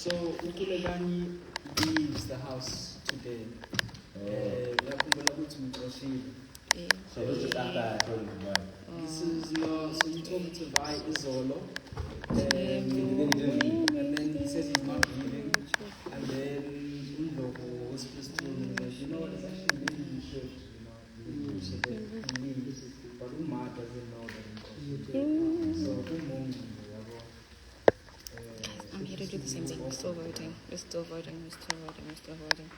So Ukulelani leaves the house today. So this is after I told him why. This is no, so he told me to buy Izolo. Then he didn't leave. And then he says he's not leaving. And then Undoko was supposed to me that, you know what, it's actually maybe you should, so that he leaves. But Umar doesn't know that he's so I'm here to do the same thing. We're still voting. We're still voting. We're still voting. We're still voting.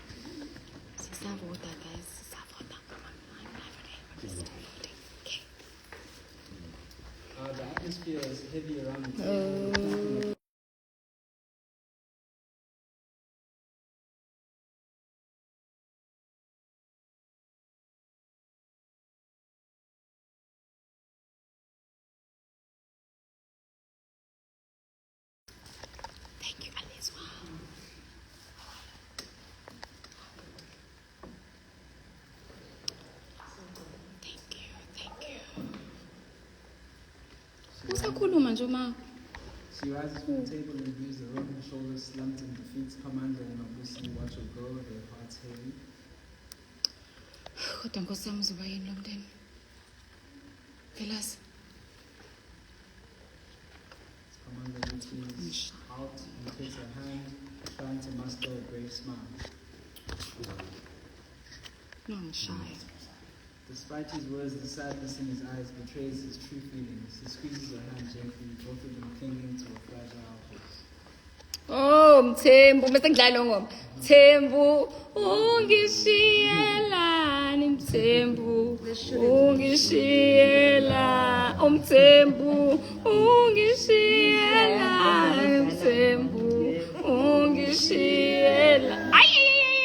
Sisavota, guys. Sisavota. Come on. I'm still voting. Okay. the atmosphere is heavy around the table. Thank you, Aliswa. Thank you. Usakhuluma nje uma. She rises from the table and views the room, shoulders slumped and defeats Commander and obviously watch her go, their hearts heavy. Kodwa Nkosi yami uzoba yini lo mnteni? Phelazi. Commander reaches out and takes her hand, trying to muster a brave smile. No, I'm shy. Despite his words, the sadness in his eyes betrays his true feelings. He squeezes her hand gently, both of them clinging to a fragile horse. Oh, Mthembu, bese ngidlala lo ngoma. Mthembu, ungishiyelani Mthembu, ungishiyela. Oh Mthembu, ungishiyelani Mthembu, ungishiyela. Ay,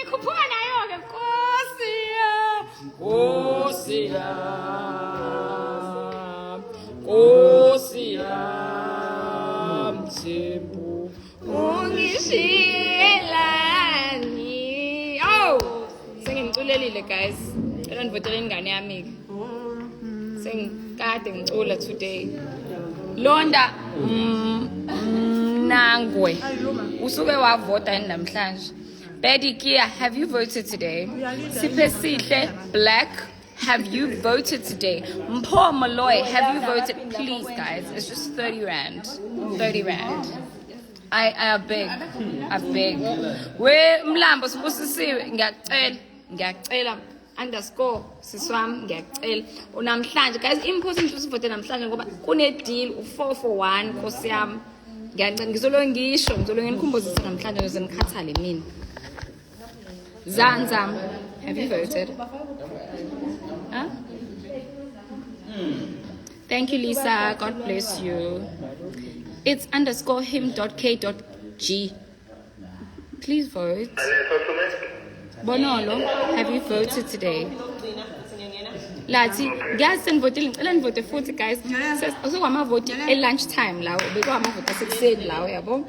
khuphuka nayo ke Nkosi yami. Nkosi yami. Nkosi yami Mthembu. Ungishiyelani. Oh, sengimculelile guys. Cela nivotele ingane yami ke. Sengikade ngicula today. Londa Nangwe. Usuke wavota yini namhlanje? Betty Kia, have you voted today? Siphe Sihle Black, have you voted today? Mpho Maloy, have you voted? Please guys, it's just 30 rand. 30 rand. I beg. We Mlambo sibusisiwe ngiyacela underscore siswami ngiyacela. Unamhlanje guys important usivote namhlanje ngoba kune deal u4 for 1 Nkosi yami. Ngizolo ngisho nginikhumbuzisa namhlanje ngize nikhathale mina. Zanzam, have you voted? Huh? Thank you, Lisa. God bless you. It's underscore him.k.g. Please vote. Bonolo, have you voted today? Lati, guys, send voting. Ellen vote futhi guys. Says also I'm voting at lunchtime lawo. Beko amavoti asekuseni lawo yabo.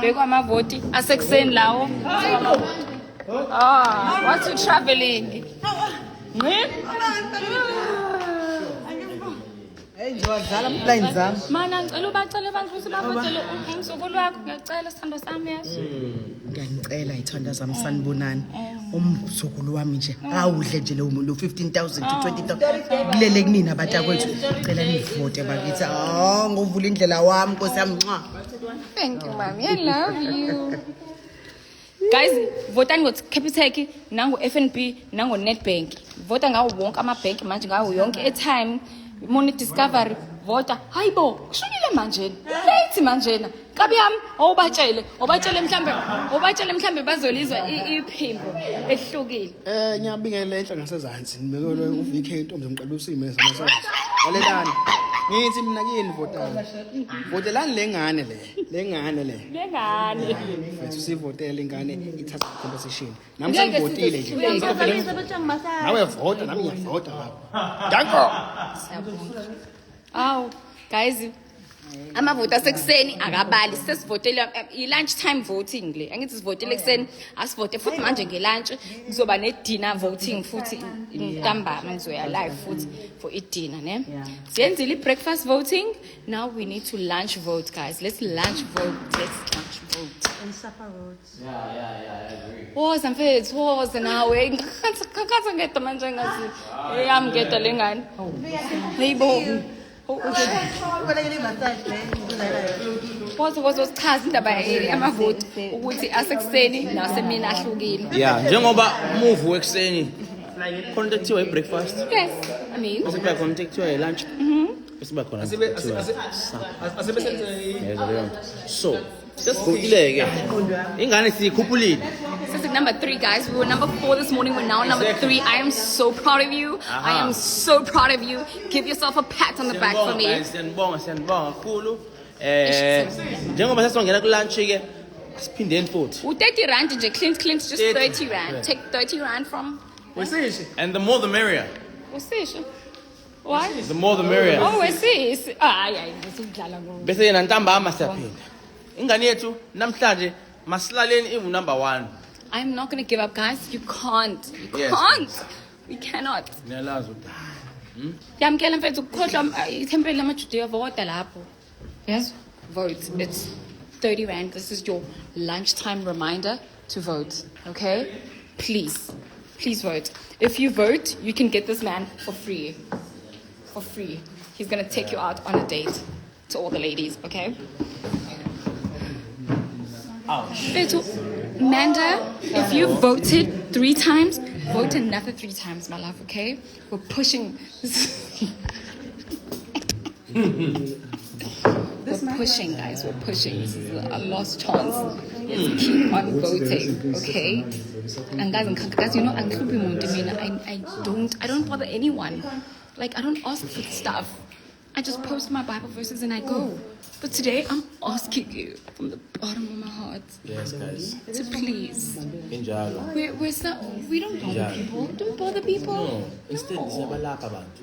Beko amavoti asekuseni lawo. Ah, what's you traveling? Mana ngicela ubacela abantu ukuthi bavotele umsukulu wakho ngiyacela sithando sami yazi. Ngiyacela ithanda zami sanibonani. Umsukulu wami nje awudle nje lo 15,000 to 20,000 kulele kunina batakwethu ngicela nivote bakithi ngovula indlela wami Nkosi yami nqa. Thank you mommy, I love you. Guys, votani ngoCapitec nango FNB nango Nedbank. Vota ngawo wonke ama bank manje ngawo yonke etime. Money Discovery vota hayibo kushonile manje late manje kabi yami awubatshele mhlambe bazolizwa iphimbo ehlukile ngiyabingelela enhla ngasezantsi nibekele uVK intombi ngiqala usime zamasazwe walelani ngithi mina kini votelani lengane mfethu sivotele ingane ithatha compensation nami sengivotile nje nawe vota nami ngiyavota lapho danko. Oh guys, amavoti asekuseni akabali sesivotele i-lunchtime voting le angithi sivotele ekuseni asivote futhi manje ngelunch kuzoba ne-dinner voting futhi ntambama ngizoya live futhi for i-dinner ne siyenzile i-breakfast voting. Now we need to lunch vote, guys. Let's lunch vote. And supper votes. Yeah, I agree. Woza mfethu woza nawe ngikhatha ngedwa manje ngazi eyami ngedwa lengane hayibo woza chaza indaba yamavoti ukuthi asekuseni nasemini ahlukile. Yeah, njengoba move wekuseni khona kuthiwa i-breakfast. Yes, I mean Bese kuba khona kuthiwa i-lunch. Bese kuba khona so sesivukile-ke ingane siyikhuphulile. this is number 3, guys. We were number 4 this morning. We're now number 3. I am so proud of you. I am so proud of you. Give yourself a pat on the back for me. Siyanibonga kakhulu. Njengoba sesongena ku-lunch-ke siphindeni futhi. U-30 rand nje, Clint, just 30 rand. Take 30 rand from And the more the merrier. Usisho. What? The more the merrier. Oh, wesis. Hayi, ngisudlala ngo. Bese yena ntambama siyaphinda. Ingane yethu namhlanje masilaleni number 1. I'm not going to give up, guys. You can't. You Yes, can't. We cannot. Niyalazi ukuthi. Yamkela mfethu ukukhohlwa ithempeli lamaJuda vote lapho. Yes? Vote. It's 30 rand. This is your lunchtime reminder to vote. Okay? Please. Please vote. If you vote, you can get this man for free. For free. He's going to take you out on a date to all the ladies, okay? Ouch. Manda, if you voted 3 times, vote another 3 times, my love, okay? We're pushing. We're pushing, guys. We're pushing. This is a lost chance. Let's keep on voting, okay? And guys, you know, I don't bother anyone. Like, I don't ask for stuff. I just post my Bible verses and I go. But today, I'm asking you from the bottom of my heart. Yes, guys. To please. Injalo. We don't bother people. Don't bother people. No. Instead, siyabalapha abantu.